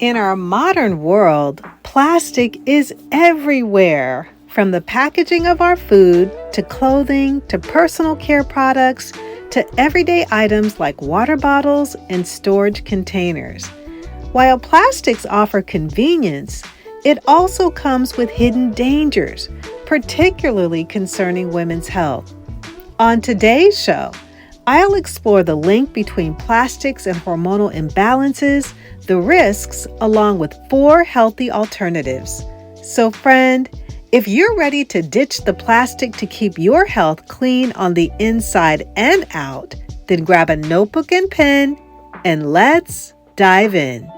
In our modern world, plastic is everywhere, from the packaging of our food to clothing to personal care products to everyday items like water bottles and storage containers. While plastics offer convenience, it also comes with hidden dangers, particularly concerning women's health. On today's show, I'll explore the link between plastics and hormonal imbalances, the risks, along with 4 healthy alternatives. So, friend, if you're ready to ditch the plastic to keep your health clean on the inside and out, then grab a notebook and pen and let's dive in.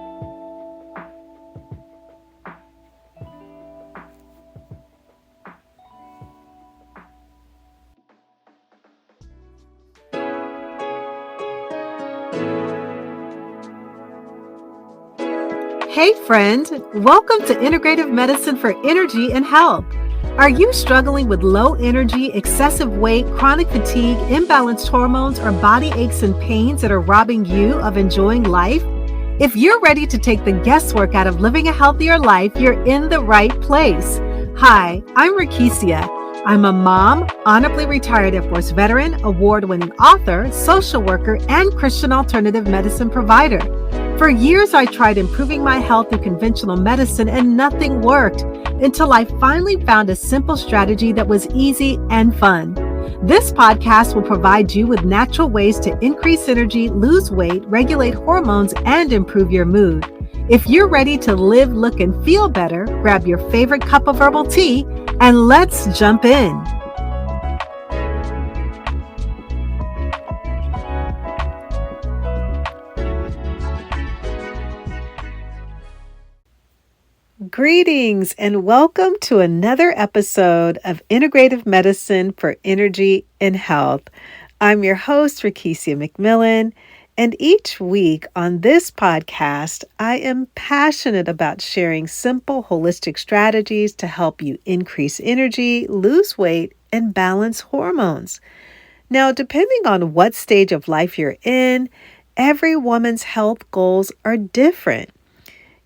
Hey friend, welcome to Integrative Medicine for Energy and Health. Are you struggling with low energy, excessive weight, chronic fatigue, imbalanced hormones, or body aches and pains that are robbing you of enjoying life? If you're ready to take the guesswork out of living a healthier life, you're in the right place. Hi, I'm Rekishia. I'm a mom, honorably retired Air Force veteran, award-winning author, social worker, and Christian alternative medicine provider. For years, I tried improving my health through conventional medicine and nothing worked until I finally found a simple strategy that was easy and fun. This podcast will provide you with natural ways to increase energy, lose weight, regulate hormones, and improve your mood. If you're ready to live, look, and feel better, grab your favorite cup of herbal tea and let's jump in. Greetings and welcome to another episode of Integrative Medicine for Energy and Health. I'm your host, Rekishia McMillan, and each week on this podcast, I am passionate about sharing simple, holistic strategies to help you increase energy, lose weight, and balance hormones. Now, depending on what stage of life you're in, every woman's health goals are different.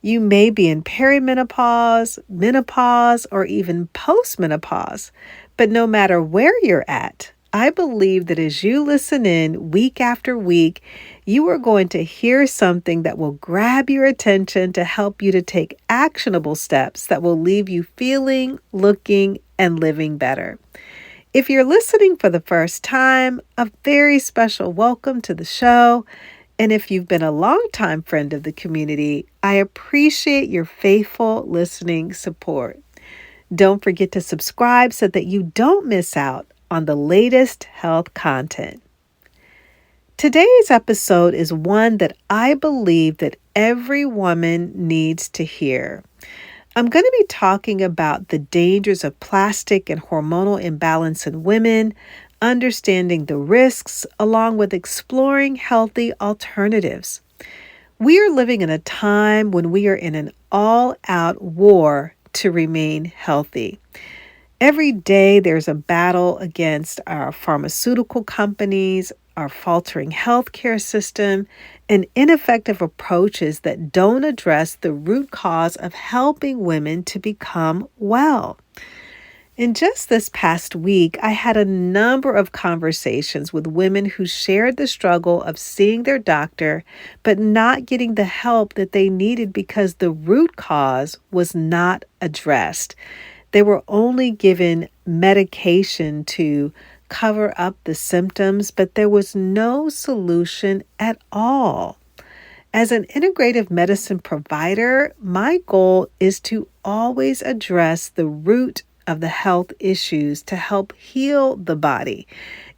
You may be in perimenopause, menopause, or even postmenopause, but no matter where you're at, I believe that as you listen in week after week, you are going to hear something that will grab your attention to help you to take actionable steps that will leave you feeling, looking, and living better. If you're listening for the first time, a very special welcome to the show. And if you've been a longtime friend of the community, I appreciate your faithful listening support. Don't forget to subscribe so that you don't miss out on the latest health content. Today's episode is one that I believe that every woman needs to hear. I'm going to be talking about the dangers of plastic and hormonal imbalance in women, understanding the risks, along with exploring healthy alternatives. We are living in a time when we are in an all-out war to remain healthy. Every day there's a battle against our pharmaceutical companies, our faltering healthcare system, and ineffective approaches that don't address the root cause of helping women to become well. In just this past week, I had a number of conversations with women who shared the struggle of seeing their doctor, but not getting the help that they needed because the root cause was not addressed. They were only given medication to cover up the symptoms, but there was no solution at all. As an integrative medicine provider, my goal is to always address the root of the health issues to help heal the body.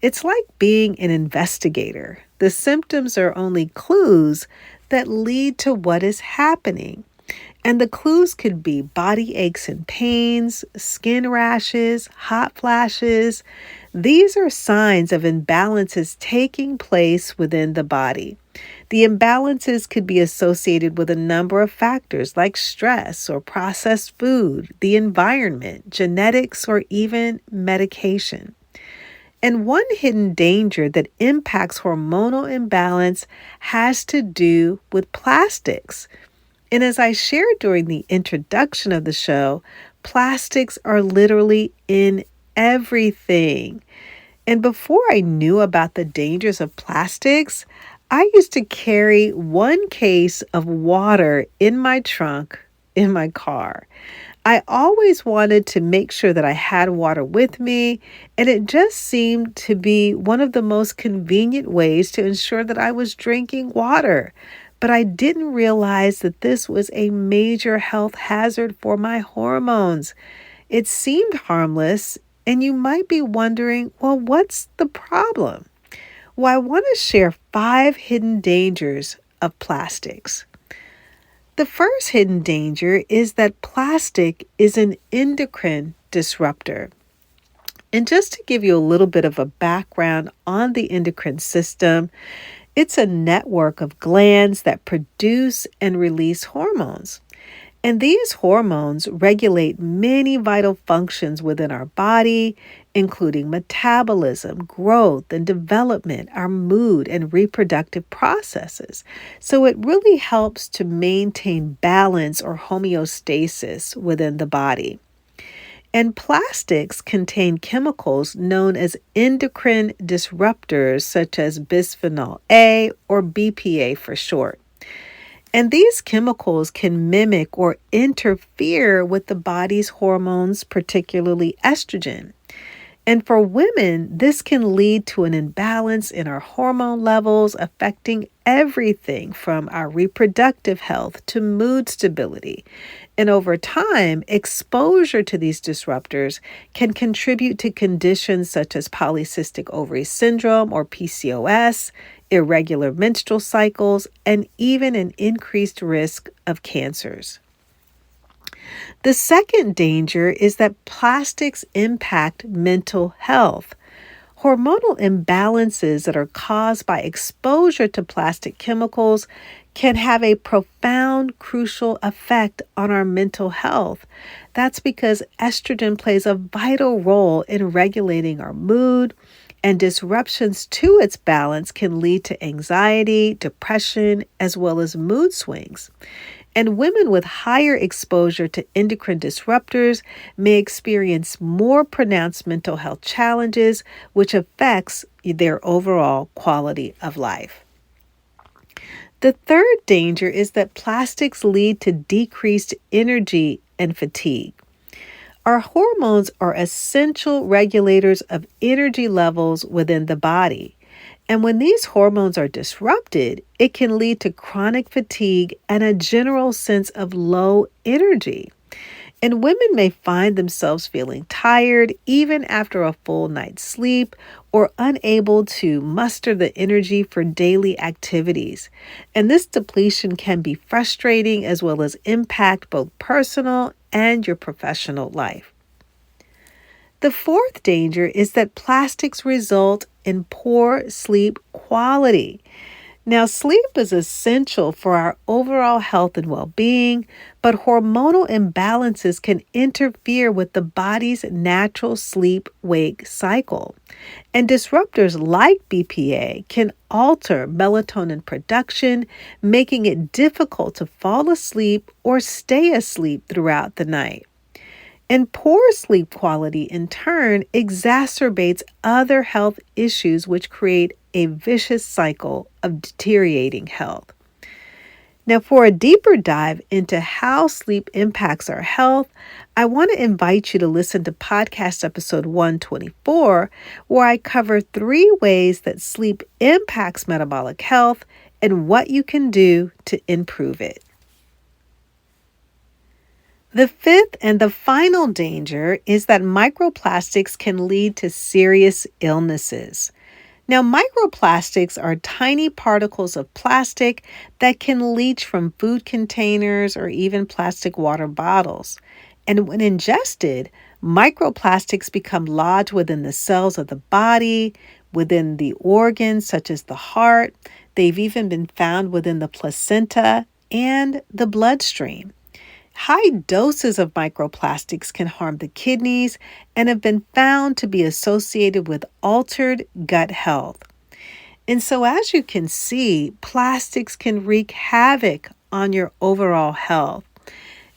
It's like being an investigator. The symptoms are only clues that lead to what is happening. And the clues could be body aches and pains, skin rashes, hot flashes. These are signs of imbalances taking place within the body. The imbalances could be associated with a number of factors like stress or processed food, the environment, genetics, or even medication. And one hidden danger that impacts hormonal imbalance has to do with plastics. And as I shared during the introduction of the show, plastics are literally in everything. And before I knew about the dangers of plastics, I used to carry one case of water in my trunk in my car. I always wanted to make sure that I had water with me, and it just seemed to be one of the most convenient ways to ensure that I was drinking water. But I didn't realize that this was a major health hazard for my hormones. It seemed harmless, and you might be wondering, well, what's the problem? Well, I want to share 5 hidden dangers of plastics. The first hidden danger is that plastic is an endocrine disruptor. And just to give you a little bit of a background on the endocrine system, it's a network of glands that produce and release hormones. And these hormones regulate many vital functions within our body, including metabolism, growth and development, our mood, and reproductive processes. So it really helps to maintain balance or homeostasis within the body. And plastics contain chemicals known as endocrine disruptors, such as bisphenol A or BPA for short. And these chemicals can mimic or interfere with the body's hormones, particularly estrogen. And for women, this can lead to an imbalance in our hormone levels, affecting everything from our reproductive health to mood stability. And over time, exposure to these disruptors can contribute to conditions such as polycystic ovary syndrome or PCOS, irregular menstrual cycles, and even an increased risk of cancers. The second danger is that plastics impact mental health. Hormonal imbalances that are caused by exposure to plastic chemicals can have a profound, crucial effect on our mental health. That's because estrogen plays a vital role in regulating our mood, and disruptions to its balance can lead to anxiety, depression, as well as mood swings. And women with higher exposure to endocrine disruptors may experience more pronounced mental health challenges, which affects their overall quality of life. The third danger is that plastics lead to decreased energy and fatigue. Our hormones are essential regulators of energy levels within the body. And when these hormones are disrupted, it can lead to chronic fatigue and a general sense of low energy. And women may find themselves feeling tired even after a full night's sleep or unable to muster the energy for daily activities. And this depletion can be frustrating as well as impact both personal and your professional life. The fourth danger is that plastics result in poor sleep quality. Now, sleep is essential for our overall health and well-being, but hormonal imbalances can interfere with the body's natural sleep-wake cycle. And disruptors like BPA can alter melatonin production, making it difficult to fall asleep or stay asleep throughout the night. And poor sleep quality, in turn, exacerbates other health issues, which create a vicious cycle of deteriorating health. Now, for a deeper dive into how sleep impacts our health, I want to invite you to listen to podcast episode 124, where I cover 3 ways that sleep impacts metabolic health and what you can do to improve it. The fifth and the final danger is that microplastics can lead to serious illnesses. Now, microplastics are tiny particles of plastic that can leach from food containers or even plastic water bottles. And when ingested, microplastics become lodged within the cells of the body, within the organs such as the heart. They've even been found within the placenta and the bloodstream. High doses of microplastics can harm the kidneys and have been found to be associated with altered gut health. And so, as you can see, plastics can wreak havoc on your overall health.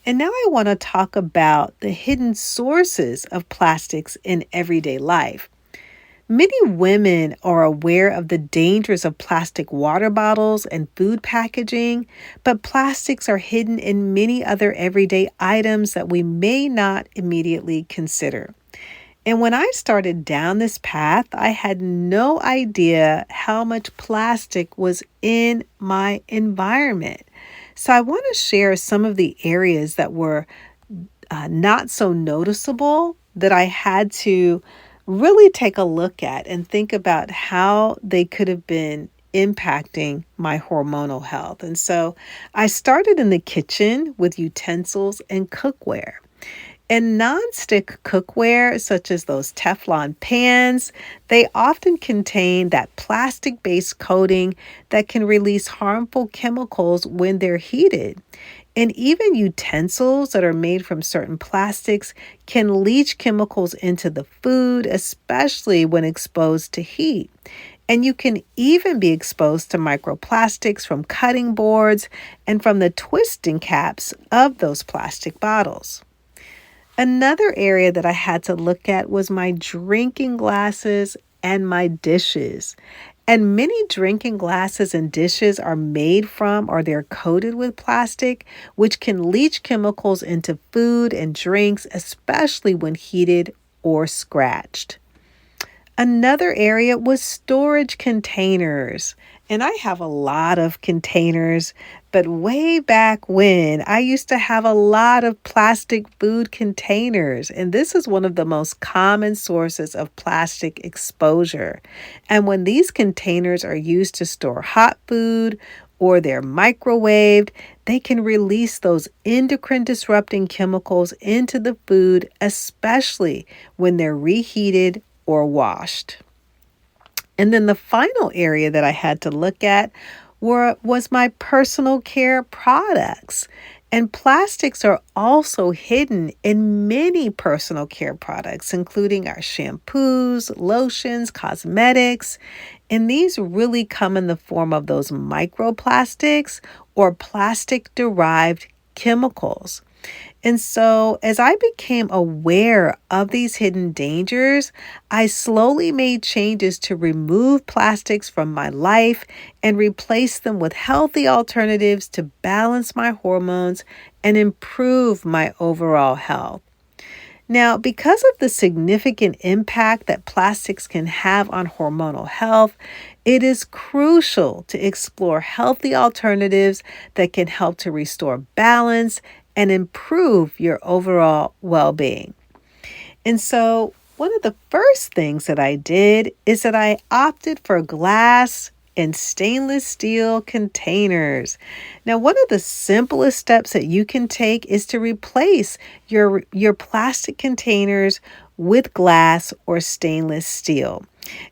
And now I want to talk about the hidden sources of plastics in everyday life. Many women are aware of the dangers of plastic water bottles and food packaging, but plastics are hidden in many other everyday items that we may not immediately consider. And when I started down this path, I had no idea how much plastic was in my environment. So I want to share some of the areas that were not so noticeable that I had to really take a look at and think about how they could have been impacting my hormonal health. And so I started in the kitchen with utensils and cookware. And nonstick cookware, such as those Teflon pans, they often contain that plastic based coating that can release harmful chemicals when they're heated. And even utensils that are made from certain plastics can leach chemicals into the food, especially when exposed to heat. And you can even be exposed to microplastics from cutting boards and from the twisting caps of those plastic bottles. Another area that I had to look at was my drinking glasses and my dishes. And many drinking glasses and dishes are made from or they're coated with plastic, which can leach chemicals into food and drinks, especially when heated or scratched. Another area was storage containers. And I have a lot of containers, but way back when, I used to have a lot of plastic food containers. And this is one of the most common sources of plastic exposure. And when these containers are used to store hot food or they're microwaved, they can release those endocrine disrupting chemicals into the food, especially when they're reheated or washed. And then the final area that I had to look at was my personal care products. And plastics are also hidden in many personal care products, including our shampoos, lotions, cosmetics. And these really come in the form of those microplastics or plastic derived chemicals. And so, as I became aware of these hidden dangers, I slowly made changes to remove plastics from my life and replace them with healthy alternatives to balance my hormones and improve my overall health. Now, because of the significant impact that plastics can have on hormonal health, it is crucial to explore healthy alternatives that can help to restore balance and improve your overall well being. And so, one of the first things that I did is that I opted for glass and stainless steel containers. Now, one of the simplest steps that you can take is to replace your plastic containers with glass or stainless steel.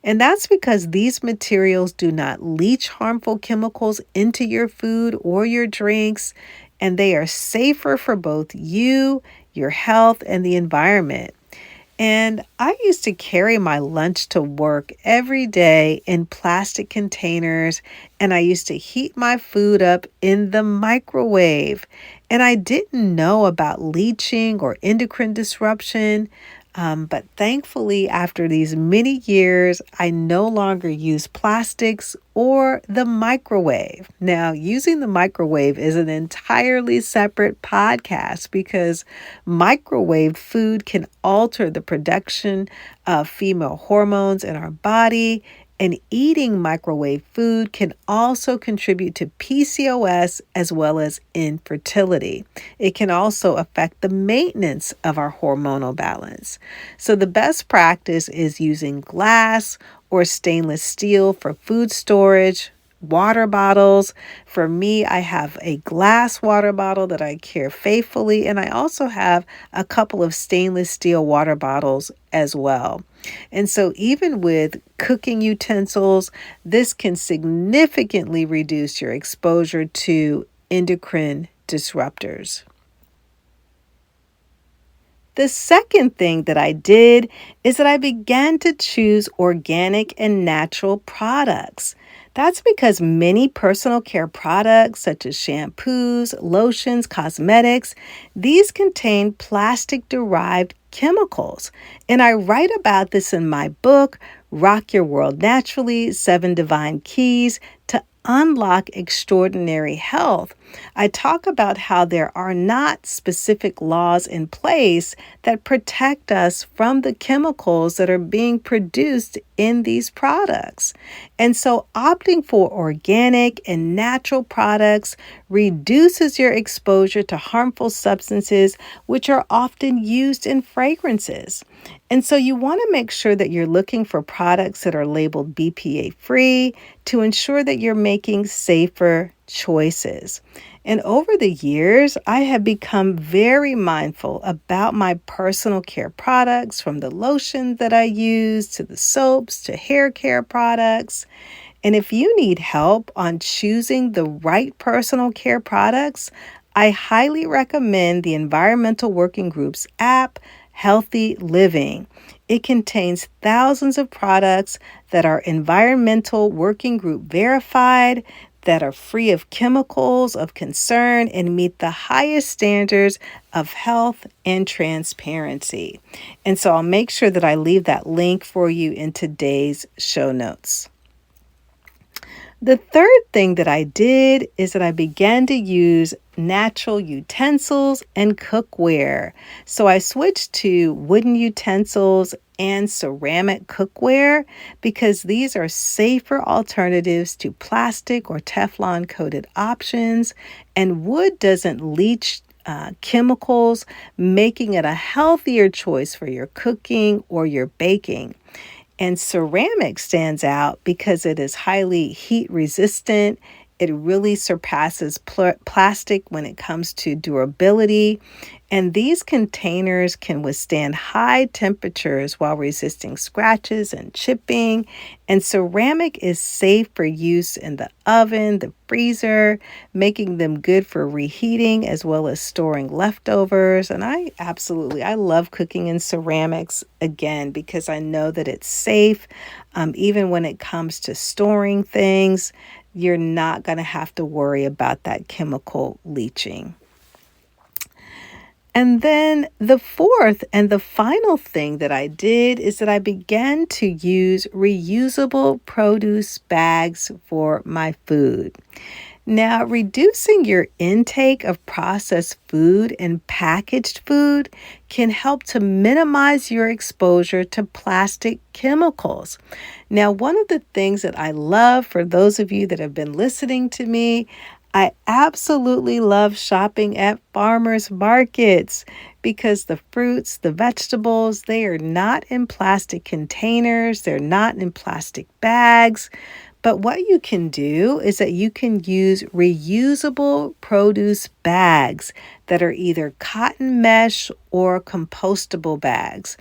And that's because these materials do not leach harmful chemicals into your food or your drinks, and they are safer for both you, your health, and the environment. And I used to carry my lunch to work every day in plastic containers, and I used to heat my food up in the microwave. And I didn't know about leaching or endocrine disruption. But thankfully, after these many years, I no longer use plastics or the microwave. Now, using the microwave is an entirely separate podcast because microwave food can alter the production of female hormones in our body. And eating microwave food can also contribute to PCOS as well as infertility. It can also affect the maintenance of our hormonal balance. So the best practice is using glass or stainless steel for food storage, water bottles. For me, I have a glass water bottle that I care faithfully, and I also have a couple of stainless steel water bottles as well. And so even with cooking utensils, this can significantly reduce your exposure to endocrine disruptors. The second thing that I did is that I began to choose organic and natural products. That's because many personal care products, such as shampoos, lotions, cosmetics, these contain plastic derived chemicals. And I write about this in my book, Rock Your World Naturally: 7 Divine Keys to Unlock Extraordinary Health. I talk about how there are not specific laws in place that protect us from the chemicals that are being produced in these products. And so, opting for organic and natural products reduces your exposure to harmful substances, which are often used in fragrances. And so, you want to make sure that you're looking for products that are labeled BPA free to ensure that you're making safer choices. And over the years, I have become very mindful about my personal care products, from the lotion that I use to the soaps to hair care products. And if you need help on choosing the right personal care products, I highly recommend the Environmental Working Group's app, Healthy Living. It contains thousands of products that are Environmental Working Group verified, that are free of chemicals of concern, and meet the highest standards of health and transparency. And so I'll make sure that I leave that link for you in today's show notes. The third thing that I did is that I began to use natural utensils and cookware. So I switched to wooden utensils and ceramic cookware because these are safer alternatives to plastic or Teflon coated options, and wood doesn't leach chemicals, making it a healthier choice for your cooking or your baking. And ceramic stands out because it is highly heat resistant. It really surpasses plastic when it comes to durability. And these containers can withstand high temperatures while resisting scratches and chipping. And ceramic is safe for use in the oven, the freezer, making them good for reheating as well as storing leftovers. And I love cooking in ceramics, again, because I know that it's safe. Even when it comes to storing things, you're not going to have to worry about that chemical leaching. And then the fourth and the final thing that I did is that I began to use reusable produce bags for my food. Now, reducing your intake of processed food and packaged food can help to minimize your exposure to plastic chemicals. Now, one of the things that I love, for those of you that have been listening to me, I absolutely love shopping at farmers markets because the fruits, the vegetables, they are not in plastic containers, they're not in plastic bags. But what you can do is that you can use reusable produce bags that are either cotton mesh or compostable bags.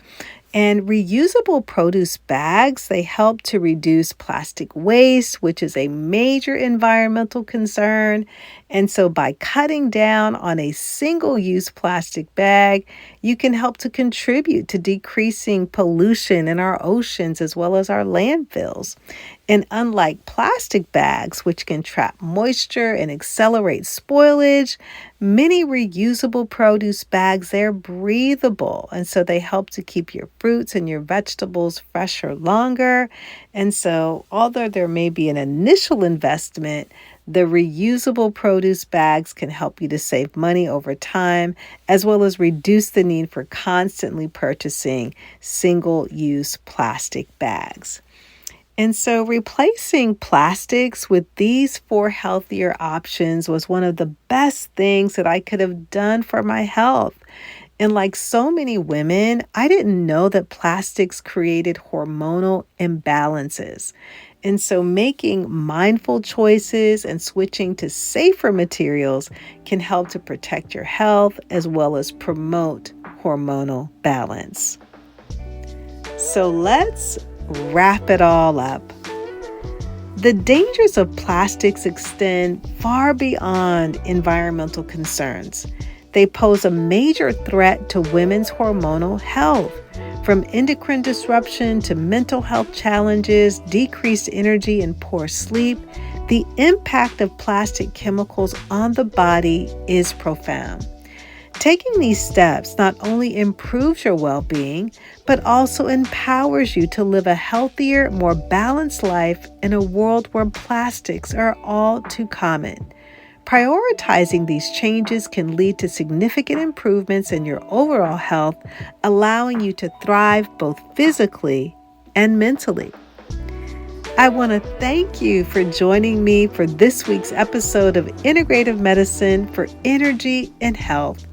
And reusable produce bags, they help to reduce plastic waste, which is a major environmental concern. And so by cutting down on a single-use plastic bag, you can help to contribute to decreasing pollution in our oceans as well as our landfills. And unlike plastic bags, which can trap moisture and accelerate spoilage, many reusable produce bags, they're breathable. And so they help to keep your fruits and your vegetables fresher longer. And so although there may be an initial investment, the reusable produce bags can help you to save money over time, as well as reduce the need for constantly purchasing single-use plastic bags. And so replacing plastics with these 4 healthier options was one of the best things that I could have done for my health. And like so many women, I didn't know that plastics created hormonal imbalances. And so making mindful choices and switching to safer materials can help to protect your health as well as promote hormonal balance. So let's wrap it all up. The dangers of plastics extend far beyond environmental concerns. They pose a major threat to women's hormonal health. From endocrine disruption to mental health challenges, decreased energy, and poor sleep, the impact of plastic chemicals on the body is profound. Taking these steps not only improves your well-being, but also empowers you to live a healthier, more balanced life in a world where plastics are all too common. Prioritizing these changes can lead to significant improvements in your overall health, allowing you to thrive both physically and mentally. I want to thank you for joining me for this week's episode of Integrative Medicine for Energy and Health.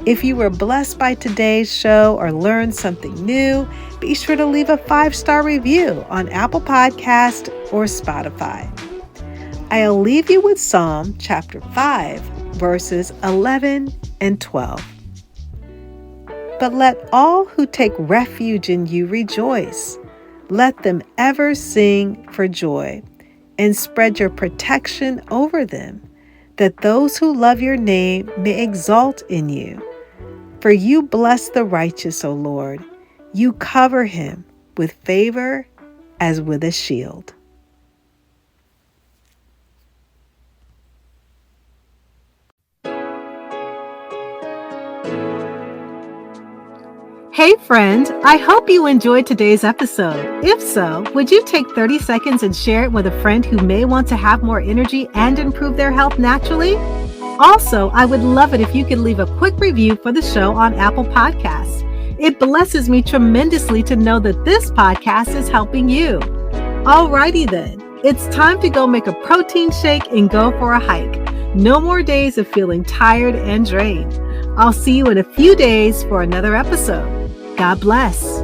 If you were blessed by today's show or learned something new, be sure to leave a 5-star review on Apple Podcast or Spotify. I'll leave you with Psalm chapter 5, verses 11 and 12. But let all who take refuge in you rejoice. Let them ever sing for joy, and spread your protection over them, that those who love your name may exalt in you. For you bless the righteous, O Lord. You cover him with favor as with a shield. Hey friend, I hope you enjoyed today's episode. If so, would you take 30 seconds and share it with a friend who may want to have more energy and improve their health naturally? Also, I would love it if you could leave a quick review for the show on Apple Podcasts. It blesses me tremendously to know that this podcast is helping you. Alrighty then, it's time to go make a protein shake and go for a hike. No more days of feeling tired and drained. I'll see you in a few days for another episode. God bless.